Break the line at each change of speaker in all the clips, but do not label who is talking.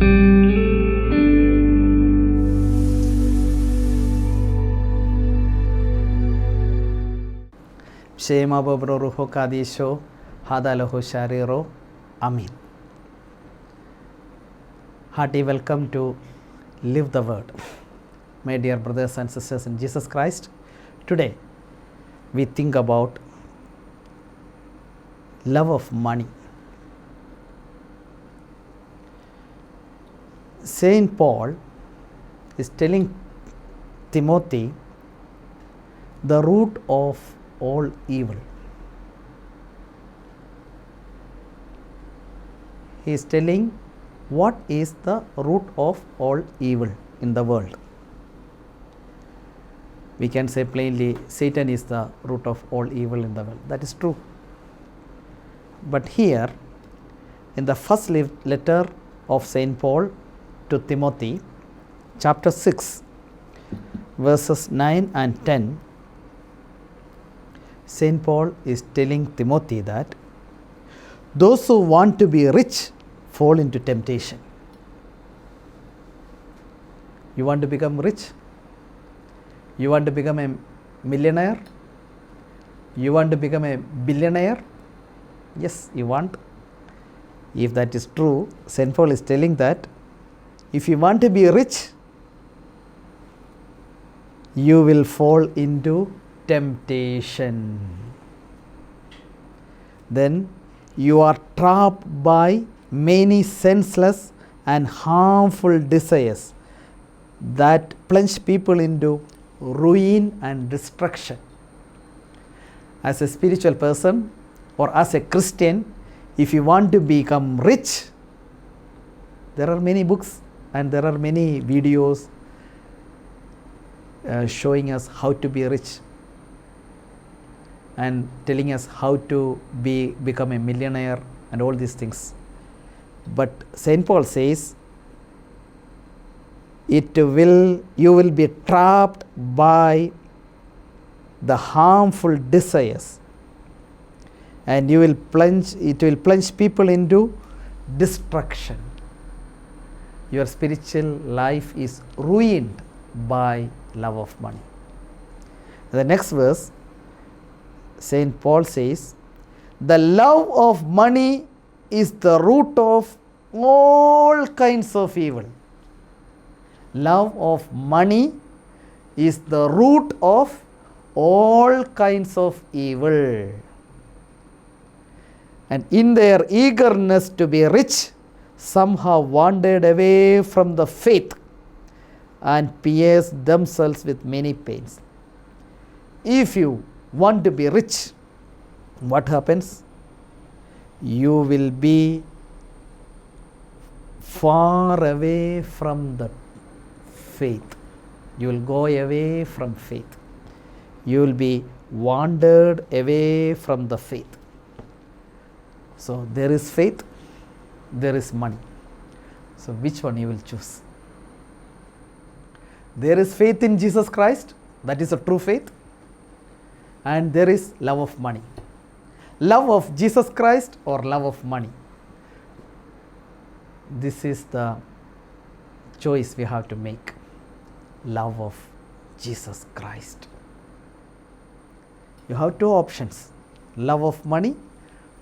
Shema Bobro Ruho Kadisho, Hadaloho Shariro, Amin. Hearty welcome to Live the Word. My dear brothers and sisters in Jesus Christ, today we think about love of money. Saint Paul is telling Timothy the root of all evil. He is telling what is the root of all evil in the world. We can say plainly, Satan is the root of all evil in the world. That is true. But here, in the first letter of Saint Paul to Timothy, chapter 6, verses 9 and 10, Saint Paul is telling Timothy that those who want to be rich fall into temptation. You want to become rich? You want to become a millionaire? You want to become a billionaire? Yes, you want. If that is true, Saint Paul is telling that if you want to be rich, you will fall into temptation. Then you are trapped by many senseless and harmful desires that plunge people into ruin and destruction. As a spiritual person or as a Christian, if you want to become rich, there are many books and there are many videos showing us how to be rich and telling us how to become a millionaire and all these things. But Saint Paul says you will be trapped by the harmful desires and it will plunge people into destruction. Your spiritual life is ruined by love of money. The next verse, Saint Paul says, the love of money is the root of all kinds of evil. Love of money is the root of all kinds of evil. And in their eagerness to be rich, some have wandered away from the faith and pierced themselves with many pains. If you want to be rich, what happens? You will be far away from the faith. You will go away from faith. You will be wandered away from the faith. So there is faith, there is money. So which one you will choose? There is faith in Jesus Christ, that is a true faith, and there is love of money. Love of Jesus Christ or love of money? This is the choice we have to make. Love of Jesus Christ. You have two options: love of money,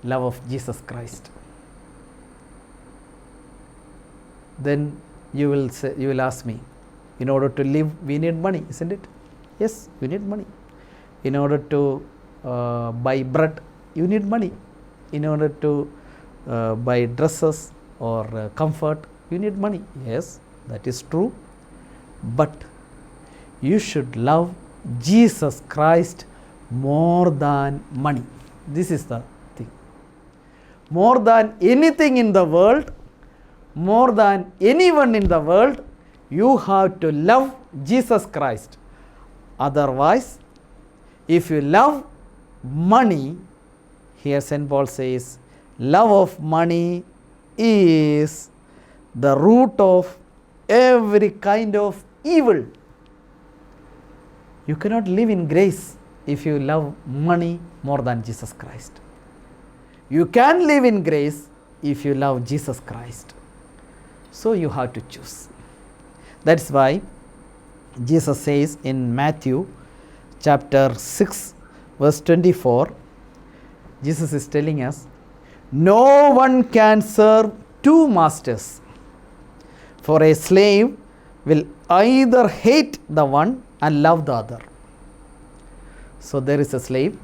love of Jesus Christ. Then you will ask me, in order to live we need money, isn't it? Yes, we need money. In order to buy bread, you need money. In order to buy dresses or comfort, you need money. Yes, that is true. But you should love Jesus Christ more than money. This is the thing. More than anything in the world, more than anyone in the world, you have to love Jesus Christ. Otherwise, if you love money, here St. Paul says, love of money is the root of every kind of evil. You cannot live in grace if you love money more than Jesus Christ. You can live in grace if you love Jesus Christ. So you have to choose. That's why Jesus says in Matthew chapter 6 verse 24, Jesus is telling us, no one can serve two masters, for a slave will either hate the one and love the other. So there is a slave,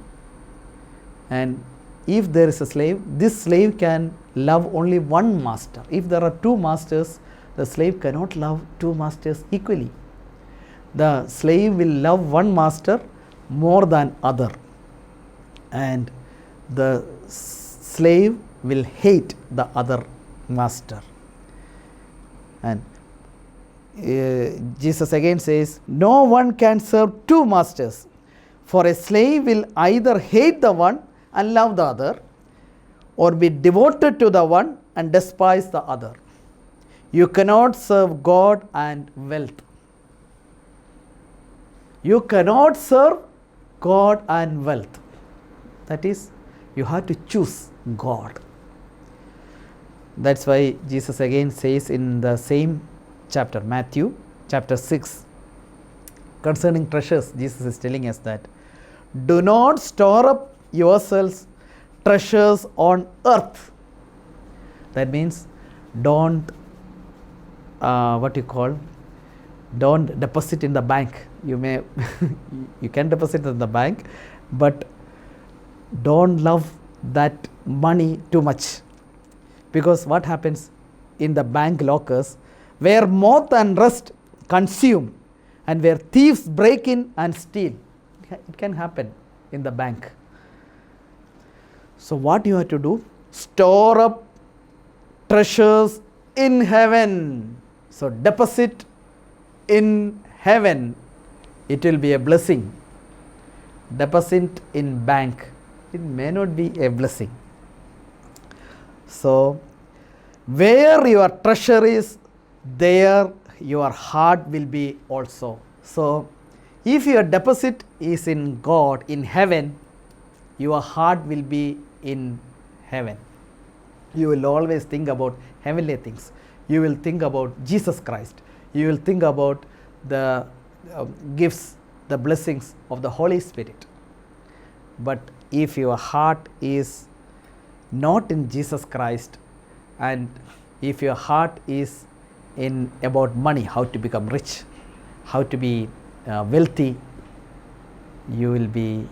and if there is a slave, this slave can love only one master. If there are two masters, the slave cannot love two masters equally. The slave will love one master more than other, and the slave will hate the other master. And Jesus again says, no one can serve two masters, for a slave will either hate the one and love the other, or be devoted to the one and despise the other. You cannot serve God and wealth. You cannot serve God and wealth. That is, you have to choose God. That's why Jesus again says in the same chapter, Matthew chapter 6, concerning treasures, Jesus is telling us that do not store up yourselves treasures on earth. That means don't don't deposit in the bank. You may you can deposit in the bank, but don't love that money too much, because what happens in the bank lockers, where moth and rust consume and where thieves break in and steal, it can happen in the bank. So what you have to do? Store up treasures in heaven. So deposit in heaven, it will be a blessing. Deposit in bank, it may not be a blessing. So where your treasure is, there your heart will be also. So if your deposit is in God, in heaven, your heart will be in heaven. You will always think about heavenly things. You will think about Jesus Christ. You will think about the gifts, the blessings of the Holy Spirit. But if your heart is not in Jesus Christ, and if your heart is in about money, how to become rich, how to be wealthy, you will be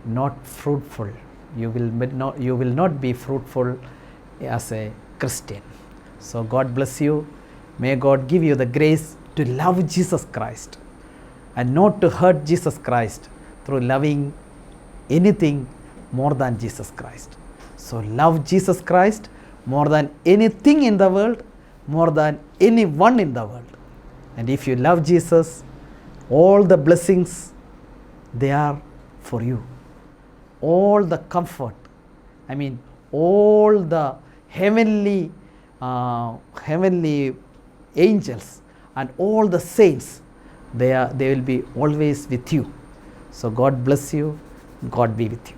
not fruitful. You will not be fruitful as a Christian. So God bless you. May God give you the grace to love Jesus Christ and not to hurt Jesus Christ through loving anything more than Jesus Christ. So love Jesus Christ more than anything in the world, more than anyone in the world. And if you love Jesus, all the blessings, they are for you. All the comfort, all the heavenly angels and all the saints, they will be always with you. So God bless you. God be with you.